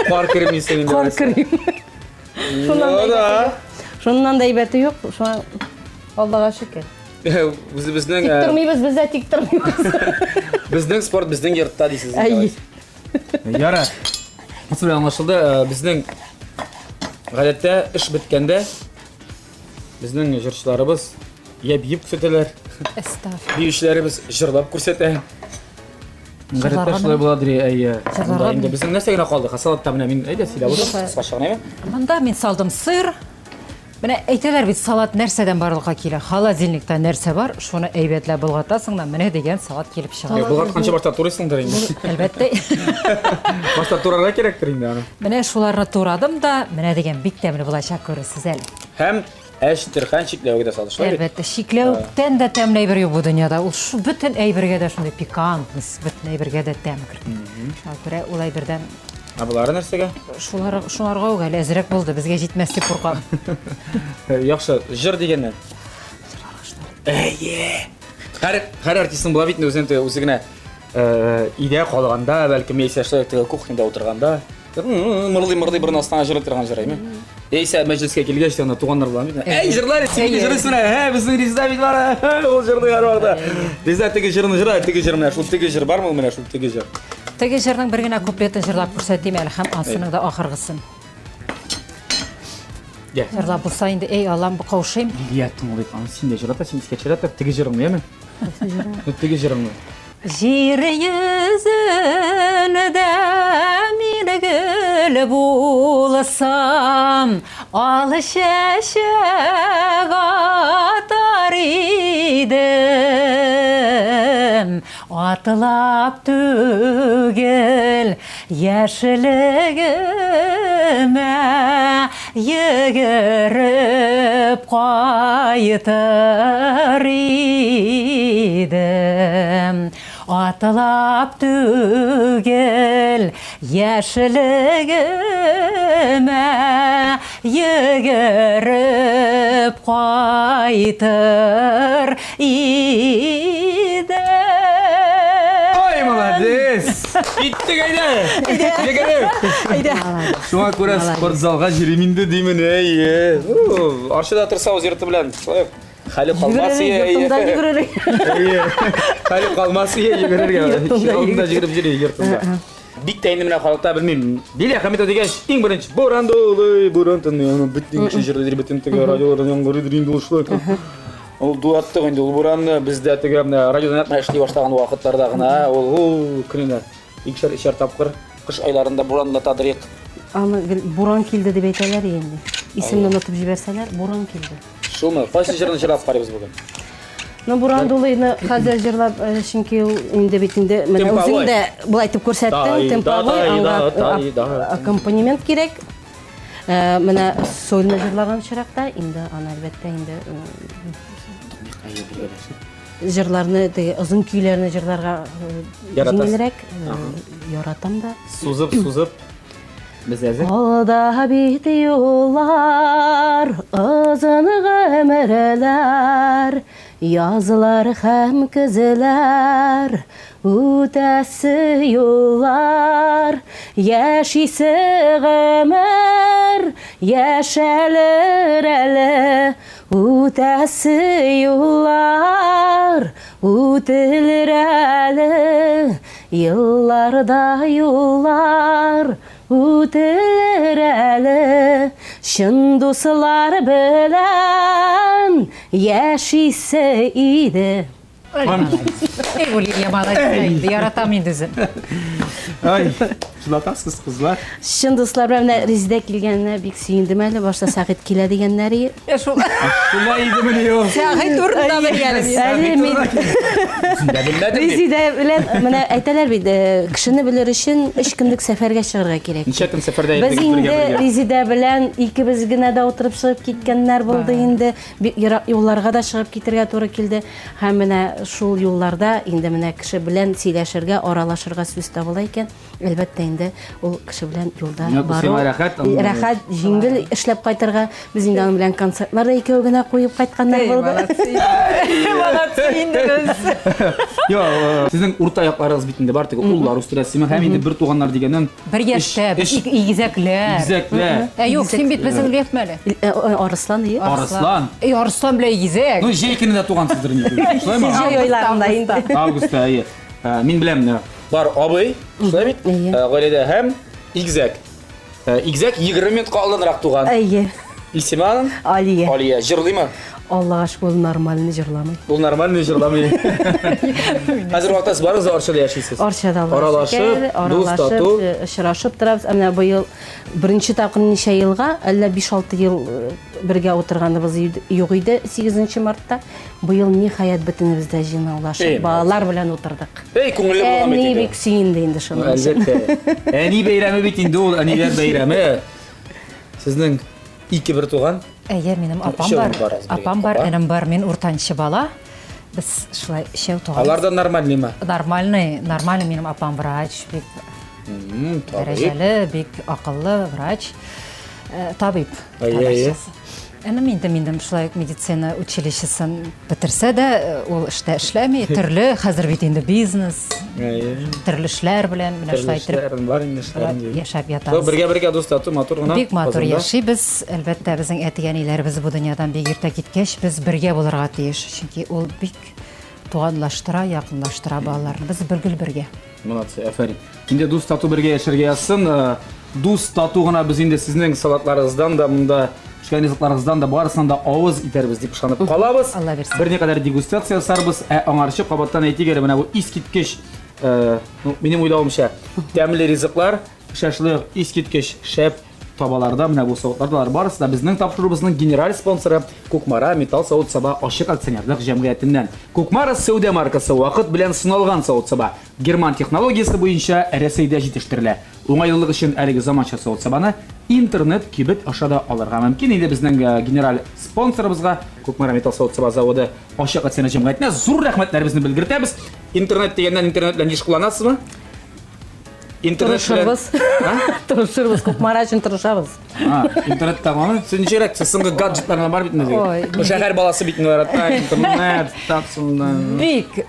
Қуар кірмейсің енді. Қуар кірмейм. Шуннан да ибәті жоқ, шуан Аллаға шүкір. Біздің... Тик тұрмайбыз, біз де тик тұрмайбыз. Біздің спорт біздің ертта дейсіз. Яра, мұсы білен аңлашылды, біздің ғадетте іш біткенде біздің жыршыларыбыз бейіп көрсетелер. Бейішілеріміз жырлап көрсете. Ғадетте шылай болады әйе. Біздің нәрсегіне қалды, қасалатта міне мен әйде силә бұды, қысқа шығын әме? Мұнда мен салдым сыр. Міне әйтелер бит салат нәрседен барлыққа келі. Холодильникта нәрсе бар, шуны әйбетлі бұлғатасың да, міне деген салат келіп шығады. Бұлғат қанша баштап турайсыңдар енді? Әлбәтте. Баштап турарға керектір енді аны. Міне шуларны турадым да, міне деген бик тәмлі бұлайша көресіз әлі. Һәм әштір қан шиклеуге де салды, шылай бет? Әлбәтте, шиклеуіктен де тәмлі әйбір yok bu dünyada. Ул шу бүтін әйбірге де шундай пикантныс, бүтін әйбірге де тәм кірді. Шуңа күрә ул әйбірден Бұлары нәрсеге? Шуларға оға әлі әзірек болды, бізге жетмәс деп қорқам. Яқшы, жыр дегеннен? Әйе! Қар артистің бұла бейтін өзігіне идея қалғанда, бәлкім ейсәшті кухнеда отырғанда, мырлай бір астана жыр отырған жыр әйме? Ейсә мәжіліске келге іште туғандар бұла бейтін. Әй, жырлар, сенге жыр үстіне, біздің Ризда бейт бар, ол жырды қаруақта. Ризда тегі жырыны жыра, тегі жыр міне, шул тегі жыр бар ма міне, шул тегі жыр? Теге жырның бір генә куплетін жырлап көрсетейм әлі һәм асының да ақырғысын. Жырлап бұлса енді, ей Аллам бұл қаушайым. Билияттың ол айтқан, сен де жырата, сен іске жырата, теге жырың не ме? Теге жырың не? Жер yüzünde min gül bulsam, al şeşek atar idim. Atlap tügel yeşiligime yigirip kaytar idim. Atlap tügel yeşiligime yigirip kaytar idim. Ой, молодец! Bitti gayda! Gayda! Şuna göre sportzalga jiriminde deymen ey. Arşada тұрса өзерті білән. Халип қалмасы Йұртында жүгіререк. Халип қалмасы жүгірерге. Алдында жүгіріп жүре йұртында. Бик тәйінді міне қалықта білмеймін. Беле Хамита деген ең бірінші боранды олай, борантын, біттің үші жерде дер біттің тігі радиолардан яңғыр едірейінді олшылай. Ол дуаттық енді, ол боранды бізді әтігі радиодан әтмә ішлей баштаған уақыттардағына, ол күніне екшер тапқыр, қыш айларында боранды тадырек. Боран келді деп айталар енді. Исімді ұнатып жіберсәлер, боран келді. Шул мы, қайсы жырын жырлап қарайбыз бүгін? Боран долайны қазір жырлап, шынки үнді бетінде, өзің де бұл айтып көрсеттің, темповой, аккомпанемент керек. Міне сольны жырлаған шырақта, енді, әлбәтті, енді жырларны, ұзын күйлеріні жырларға жеңілірек, яратам да. Сузып, біз әзір? Алда бит юллар, ұзын ғөмірлер, язылар һәм күзләр, үтәсе юллар, яшисе ғөмір, яшәлер әлі, үтәсе юллар, үтілер әлі, yıllarda yollar үтілер әлі, шын достар білән яшисе иде. Ey Улья молодец. Яратам инде үзен. Ай, жылатасыз кызлар. Шын дуслар белән менә Резидә килгәненә бик сөендем әле. Башта Сәгыйть килә дигәннәр. Шул. Шулай иде менә ю. Сәгыйть турында белгәнбез. Әле мин Резидә белән менә әйтәләр бит, кешене белер өчен 3 көнлек сәфәргә чыгарга кирәк. Ничә көн сәфәрдә Без инде Резидә белән икебез генә дә утырып чыгып киткәннәр булды инде. Ерак юлларга да чыгып китәргә туры килде. Һәм менә шул юлларда инде менә кеше белән сөйләшергә, аралашырга сүз табыла икән. Әлбәттә инде ул кеше белән юлда бару. Рәхәт, җиңел эшләп кайтырга. Без инде аның белән концертлар да икәү генә куеп кайтканнар булды. Молодцы инде без. Yo, sizin urta ayaklarınız bitinde var tek ullar usturasıyım. Hem de bir tuğanlar degenen Bir yaşta, igizekler. İgizekler. Yok, sen bit bizim lefmeli. Арыслан iyi. Arslan. Arslan bile igizek. Ну, жейкini de tuğansızdır neydi? Şulay mı? Жай ойларында инде. Avgust'ta iyi. Min bilem ne? Var abey, şulay bit. Gayrede hem igizek. İgizek 20 minutqa aldanırak tuğan. Әйе. İlsimanın? Алия. Aliye. Jırlı mı? Аллага шүкүр, ул нормальный жырламый. Bu normal ne jırlamıyor? Hazır vaxtası barınız Arşada yaşaysınız. Арчада Аралашып, дус тату. очрашып торабыз. Менә быел беренче тапкыр ничә елга, әллә 5-6 ел бергә утырганыбыз юк иде 8 мартта. Быел ниһаять бөтенебез дә җыйнаулашып, балалар белән утырдык. Ey, күңелле булган бит Әни инде. бик сөенде инде шуның өчен. Әлбәттә. Әни бәйрәме бит инде ул, әниләр бәйрәме. Сезнең ике бер туган. Әйе, минем апам Шәү бар. барыз, Апам бар, энем бар, мен уртанчы бала. Без шулай шәү туган. Алар да нормальный ма? Нормальный минем апам врач, бик дәрәҗәле, бик акыллы врач. Табиб. Әйе. Энем инде шулай медицина училищесын бетерсә дә, ул эштә эшләми, төрле, хәзер бит инде бизнес, төрле эшләр белән менә шулай итеп Бар инде эшләр. яшәп ятабыз. Бергә дус тату матур гына. Бик матур яшибез. Әлбәттә, безнең әти-әниләребез бу дөньядан бик иртә киткәч, без бергә булырга тиеш. Чөнки ул бик туганлаштыра, якынлаштыра балаларны. Без бергә. Молодцы, афәрин. Инде дус тату бергә яшәргә язсын. Дус тату гына без инде сезнең салатларыгыздан да монда Шканизларыңыздан да барысынан да авыз итәрбез дип ышанып калабыз. Берникадәр дегустация ясарбыз, аңарчы кабаттан әйтигәр менә бу искиткеч, минем уйлавымча, тәмле ризыклар, шашлык, искиткеч шәп табаларда менә бу савытлар барысы да безнең тапшырубызның генераль спонсоры Кукмара Металл Савыт Саба Ашык акционерлык җәмгыятеннән. Кукмара сәүдә маркасы вакыт белән сыналган савыт саба. Герман технологиясе буенча Рәсәйдә җитештерелә. Уңайлылык өчен әлеге заманча савыт сабаны интернет кибет ашада алырга мөмкин. Инде безнең генераль спонсорыбызга Кукмара Металл Савыт Саба заводы Ашык акционерлык җәмгыятенә зур рәхмәтләребезне белгертәбез. Интернет дигәннән интернет белән еш кулланасызмы? Тырышырбыз, Кукмара өчен тырышабыз. Интернет тамамы. Сез ничәрәк соңгы гаджетларына бар бит инде. Шәһәр баласы бит инде интернет тапсында. Бик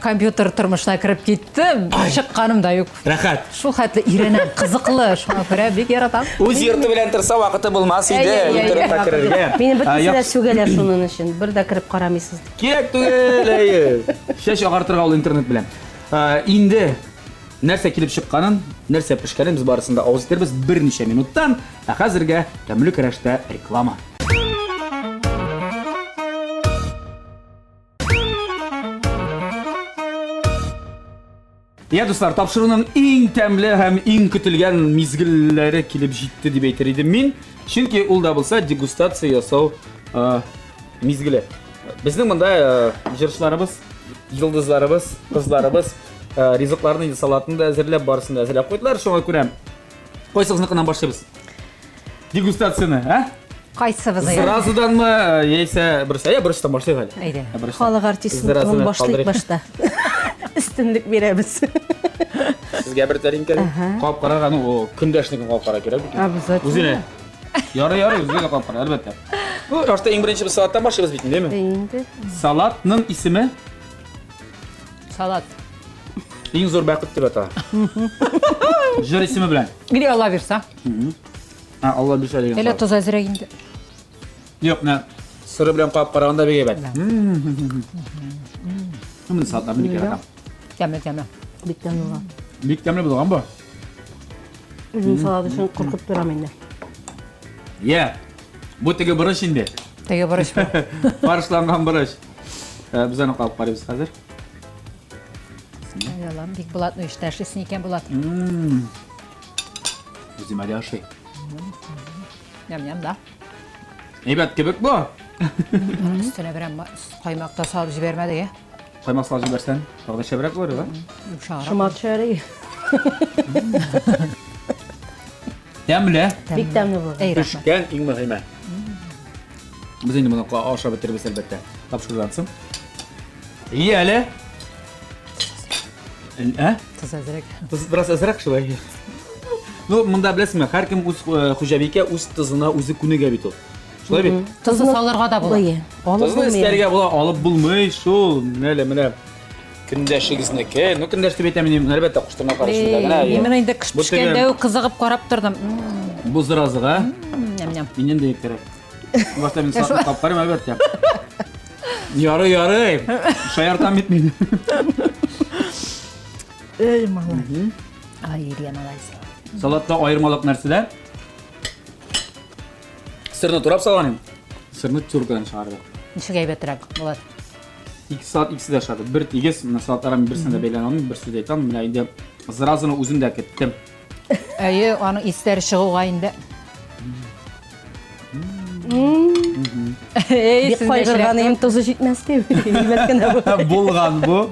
компьютер тормышына кирип киттем. Чыкканым да юк. Рәхәт. Шул хәтле иренәм, кызыклы, шуңа күрә бик яратам. Үз йорты белән торса вакыты булмас иде интернетка кирергә. Мине бөтенсе дә сүгәләр шуның өчен. Бер дә кирип карамыйсыз. Кирәк түгел. Шәш агартырга ул интернет белән. Инде нәрсә килеп чыкканын, нәрсә пешкәнен без барысында авыз итәрбез берничә минуттан. Хәзергә тәмле көрәштә реклама. Я дуслар, тапшыруның иң тәмле һәм иң көтелгән мизгелләре килеп җитте дип әйтер идем мин. Чөнки ул да булса дегустация ясау мизгеле. Безнең монда җырчыларыбыз, йолдызларыбыз, кызларыбыз ризыкларны инде салатын да әзерләп, барысын да әзерләп куйдылар. Шуңа күрә кайсыгызныкынан башлыйбыз? Дегустацияны, Кайсыбыз? Сразуданмы, яисә берсеннән башлыйк әле. Әйдә. Халык артистын башлыйк башта. Өстенлек бирәбез. Сезгә бер тәринкә капкарага, ну, көндәшнең капкара кирәк бит. Обязательно. Үзенә. Ярый, үзенә капкара, әлбәттә. Бу рашта иң беренче без салаттан башлыйбыз бит, инде. Инде. Салатның исеме Салат. иң зур бәхет дип ата. Җыр исеме белән. Гире Алла бирсә. Алла бирсә дигән. Әле тоз әзрәк инде. Юк, менә сыры белән кап караганда бик әйбәт. Мен салаттан бик ярата. Тәмле. Бик тәмле. Бик тәмле булган бу. Үзем салат өчен куркып торам инде. Я. Бу теге борыш инде. Теге борыш. Парышланган борыш. Без аны калып карыйбыз хәзер. Исемде. Ялам, бик булат, ну işte эшлесин икән булат. Үзем әле ашый. Ям да. Әйбәт кебек бу. Üstüne bir kaymak da salып җибәрмәде. Каймак салып җибәрсәң, тагы да шәбрәк булыр, ва? Йомшаграк. Шумат шәрі. Тәмле. Бик тәмле булды. Ey рәхмәт. Пешкән иң мөһиме. Без инде моны ашап бетербез әлбәттә. Тапшырылсын. И әле. Тыз әзрәк. Туз бераз азрак шулай. Ну, монда беләсеңме, һәркем үз хуҗабикә үз тызына үзе күнегә бит ул. Шулай бит. Тызны салырга да була. Тызны истәргә була, алып булмый шул. Менә көндәшегезнеке. Ну, көндәш дип әйтәм, әлбәттә куштырма карашында гына. Мен инде кыш пешкәндә үк кызыгып карап тордым. Бу зыразыга. Ням-ням. Миннән дә кирәк. Башта мин сатып капкарым әлбәттә. Ярый. Шаяртам бит мин. Эй, малай. Ай, Ирия малайсы. Салатта айырмалык нәрсәдә? Сырны турап салган идем. Сырны тюркадан чыгарды. Ничек әйбәтрәк булат. 2 саат икесе дә шады. Бер тигез, менә салатларым берсендә бәйләнә алмыйм, бер сүз әйтәм, менә инде зыразыны үзендә кеттем. Әйе, аның истәре чыгуга инде. Эй, Бик кайгырганым тузы җитмәс дип. Нимәт кенә бу. Булган бу.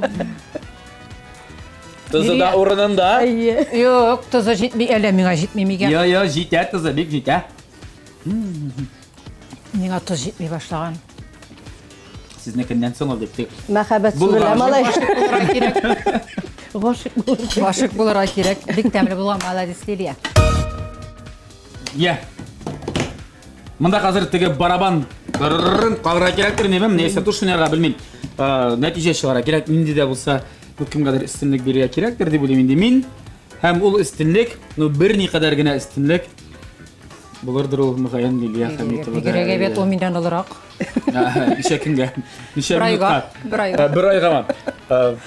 Тызы да урынында. Юк, тузы җитми, әле миңа җитми мигән. Я, җитә тызы, бик җитә. Миңа туз җитми башлаган. Сезнекеннән соң ул дип. Мәхәббәт Булган. сүрелә малай. Булырга кирәк. Гашык булыр. Башык булырга кирәк. Бик тәмле булган, молодец Лилия. Я. Монда хәзер теге барабан кагыра кирәктер, нимәм, нәйсә тушынырга белмим. Нәтиҗә чыгара кирәк, нинди дә булса, кемгәдер истинлек бирергә кирәктер дип уйлыйм инде мин. Һәм ул истинлек, ну бер никадәр генә истинлек булырдыр ул мөгаен Лилия Хәмитова. Бигрәк әйбәт, ул миндән алырак. Ничә көнгә? Ничә Бер айга, минутка? бер айга. Бер айга.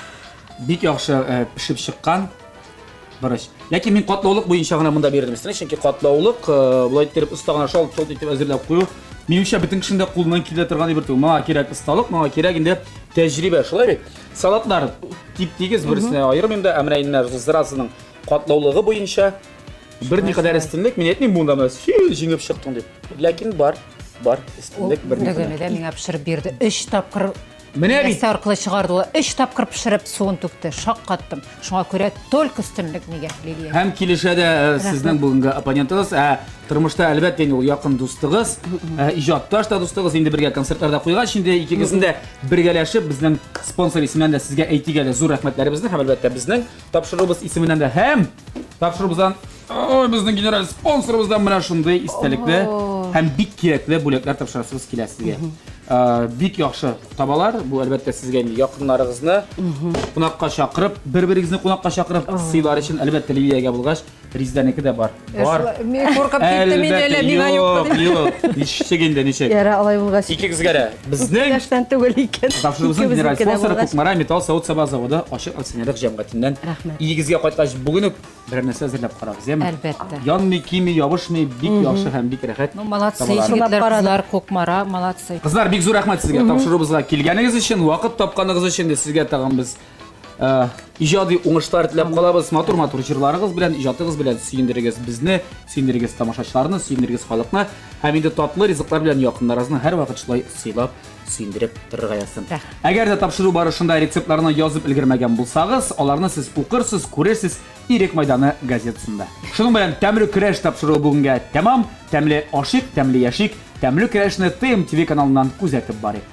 Бик яхшы пешеп чыккан. Барыш. Яки мин катлаулык буенча гына монда бирдем сине, чөнки катлаулык булай итеп устагына шалт итеп әзерләп кую. Минемчә бөтен кешендә кулдан килә торган бер түгел. Маңа кирәк осталык, маңа кирәк инде тәҗрибә, шулай бит. Салатлар тип-тигез берсенә аерым инде, әмрә инде зыразының катлаулыгы буенча бер никадәр истинлек, мин әйтмим монда мәс. Җиңеп чыктың дип. Ләкин бар истинлек бер никадәр. Дөгене дә миңа пешереп бирде. 3 тапкыр Менә бит. Нәрсә аркылы чыгарды ул. 3 тапкыр пешереп суын түкте. Шаккаттым. Шуңа күрә только өстенлек мигә Лилия. Һәм килешәдә сезнең бүгенге оппонентыгыз, тормышта әлбәттә инде ул якын дустыгыз, иҗатташ та дустыгыз, инде бергә концертларда куйгач, инде икегезнең дә бергәләшеп безнең спонсор исеменнән дә сезгә әйтигә дә зур рәхмәтләребезне һәм әлбәттә безнең тапшырубыз исеменнән дә һәм тапшырубыздан безнең генераль спонсорыбыздан менә шундый истәлекле һәм бик кирәкле бүләкләр тапшырасыбыз килә сезгә. Бик яхшы табалар. Бу әлбәттә сезгә якыннарыгызны кунакка чакырып, бер-берегезне кунакка чакырып, сыйлар өчен әлбәттә Лилиягә булгач, Риздәнеке дә бар. Мин куркып киттем инде, әле миңа юк. Юк. Ничек инде, ничек? Яра алай булгач. Икегезгә дә безнең Яшьтән түгел икән. тапшырыбызның генераль спонсоры Кукмара металл савыт саба заводы ачык акционерлык җәмгыятеннән Рәхмәт. игезгә кайткач бүген үк бер нәрсә әзерләп карагыз, яме? Әлбәттә. Янмый, кимий, ябышмый, бик яхшы һәм бик рәхәт. Ну, молодцы, табалар. егетләр, кызлар, Кукмара, молодцы. Кызлар, бик зур рәхмәт сезгә тапшырубызга килгәнегез өчен, вакыт тапканыгыз өчен дә сезгә тагын без иҗади уңышлар теләп калабыз. Матур җырларыгыз белән, иҗатыгыз белән сөендерегез безне, сөендерегез тамашачыларны, сөендерегез халыкны һәм инде татлы ризыклар белән якыннарыгызны һәр вакыт шулай сыйлап, сөендереп торырга язсын. Әгәр дә тапшыру барышында рецептларны язып өлгермәгән булсагыз, аларны сез укырсыз, күрерсез Ирек мәйданы газетасында. Шуның белән тәмле көрәш тапшыруы бүгенгә тәмам. Тәмле ашык, тәмле яшик, тәмле көрәшне ТМТV каналыннан күзәтеп барыйк.